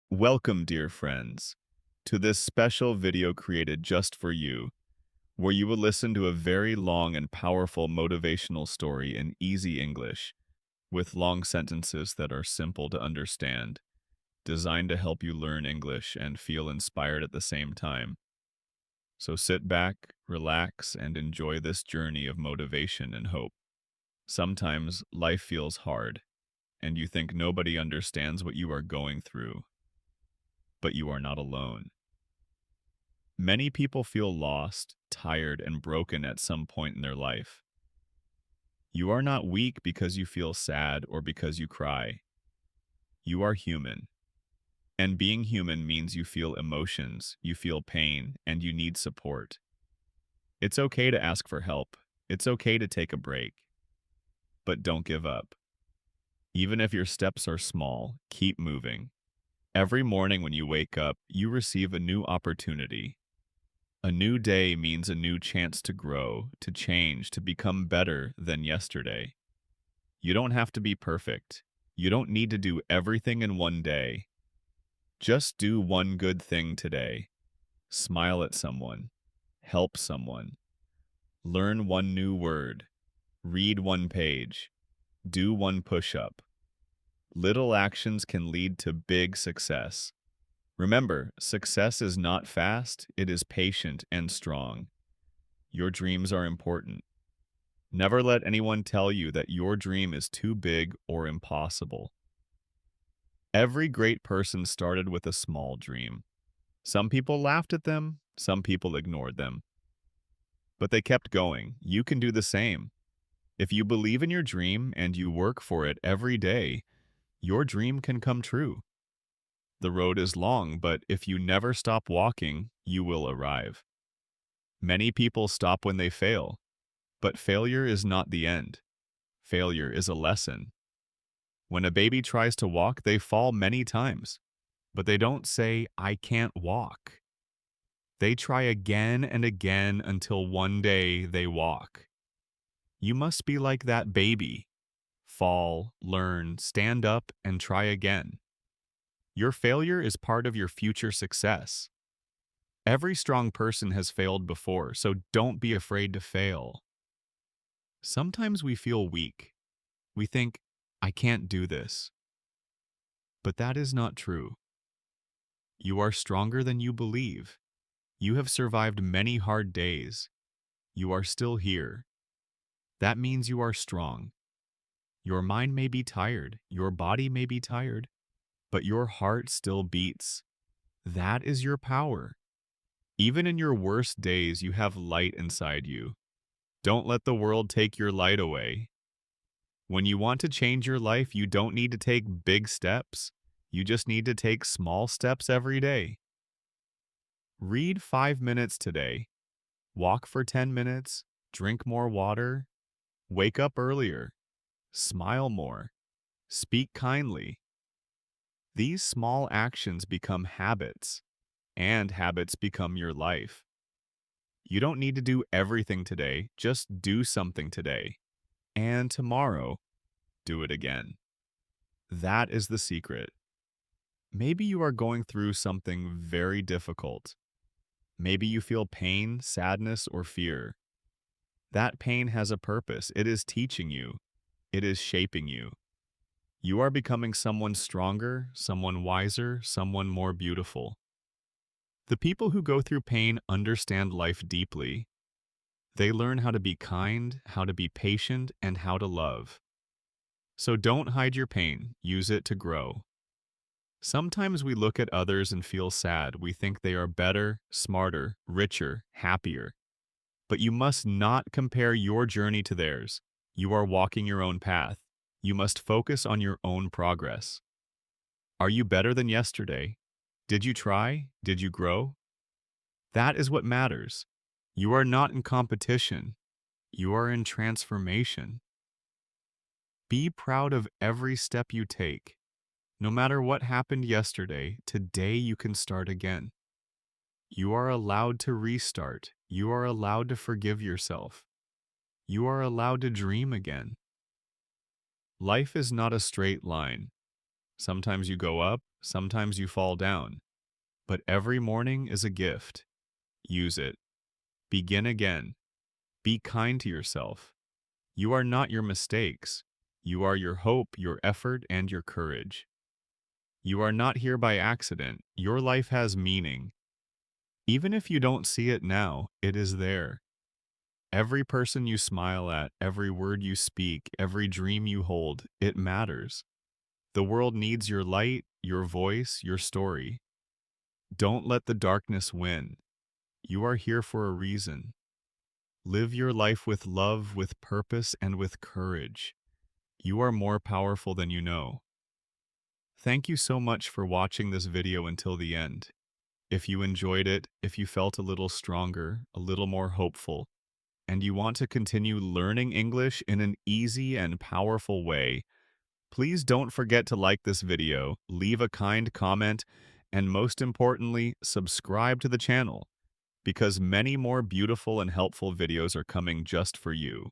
Welcome, dear friends, to this special video created just for you, where you will listen to a very long and powerful motivational story in easy English, with long sentences that are simple to understand, designed to help you learn English and feel inspired at the same time. So sit back, relax, and enjoy this journey of motivation and hope. Sometimes life feels hard, and you think nobody understands what you are going through, but you are not alone. Many people feel lost, tired, and broken at some point in their life. You are not weak because you feel sad or because you cry. You are human. And being human means you feel emotions, you feel pain, and you need support. It's okay to ask for help. It's okay to take a break. But don't give up. Even if your steps are small, keep moving. Every morning when you wake up, you receive a new opportunity. A new day means a new chance to grow, to change, to become better than yesterday. You don't have to be perfect. You don't need to do everything in one day. Just do one good thing today. Smile at someone. Help someone. Learn one new word. Read one page. Do one push-up. Little actions can lead to big success. Remember, success is not fast, it is patient and strong. Your dreams are important. Never let anyone tell you that your dream is too big or impossible. Every great person started with a small dream. Some people laughed at them, some people ignored them. But they kept going. You can do the same. If you believe in your dream and you work for it every day, your dream can come true. The road is long, but if you never stop walking, you will arrive. Many people stop when they fail, but failure is not the end. Failure is a lesson. When a baby tries to walk, they fall many times, but they don't say, "I can't walk." They try again and again until one day they walk. You must be like that baby. Fall, learn, stand up, and try again. Your failure is part of your future success. Every strong person has failed before, so don't be afraid to fail. Sometimes we feel weak. We think, "I can't do this." But that is not true. You are stronger than you believe. You have survived many hard days. You are still here. That means you are strong. Your mind may be tired, your body may be tired, but your heart still beats. That is your power. Even in your worst days, you have light inside you. Don't let the world take your light away. When you want to change your life, you don't need to take big steps. You just need to take small steps every day. Read 5 minutes today. Walk for 10 minutes. Drink more water. Wake up earlier. Smile more. Speak kindly. These small actions become habits, and habits become your life. You don't need to do everything today, just do something today. And tomorrow, do it again. That is the secret. Maybe you are going through something very difficult. Maybe you feel pain, sadness, or fear. That pain has a purpose. It is teaching you. It is shaping you. You are becoming someone stronger, someone wiser, someone more beautiful. The people who go through pain understand life deeply. They learn how to be kind, how to be patient, and how to love. So don't hide your pain. Use it to grow. Sometimes we look at others and feel sad. We think they are better, smarter, richer, happier. But you must not compare your journey to theirs. You are walking your own path. You must focus on your own progress. Are you better than yesterday? Did you try? Did you grow? That is what matters. You are not in competition. You are in transformation. Be proud of every step you take. No matter what happened yesterday, today you can start again. You are allowed to restart. You are allowed to forgive yourself. You are allowed to dream again. Life is not a straight line. Sometimes you go up, Sometimes you fall down. But every morning is a gift. Use it. Begin again. Be kind to yourself. You are not your mistakes. You are your hope, your effort, and your courage. You are not here by accident. Your life has meaning. Even if you don't see it now, it is there. Every person you smile at, every word you speak, every dream you hold, it matters. The world needs your light, your voice, your story. Don't let the darkness win. You are here for a reason. Live your life with love, with purpose, and with courage. You are more powerful than you know. Thank you so much for watching this video until the end. If you enjoyed it, if you felt a little stronger, a little more hopeful, and you want to continue learning English in an easy and powerful way, please don't forget to like this video, leave a kind comment, and most importantly, subscribe to the channel, because many more beautiful and helpful videos are coming just for you.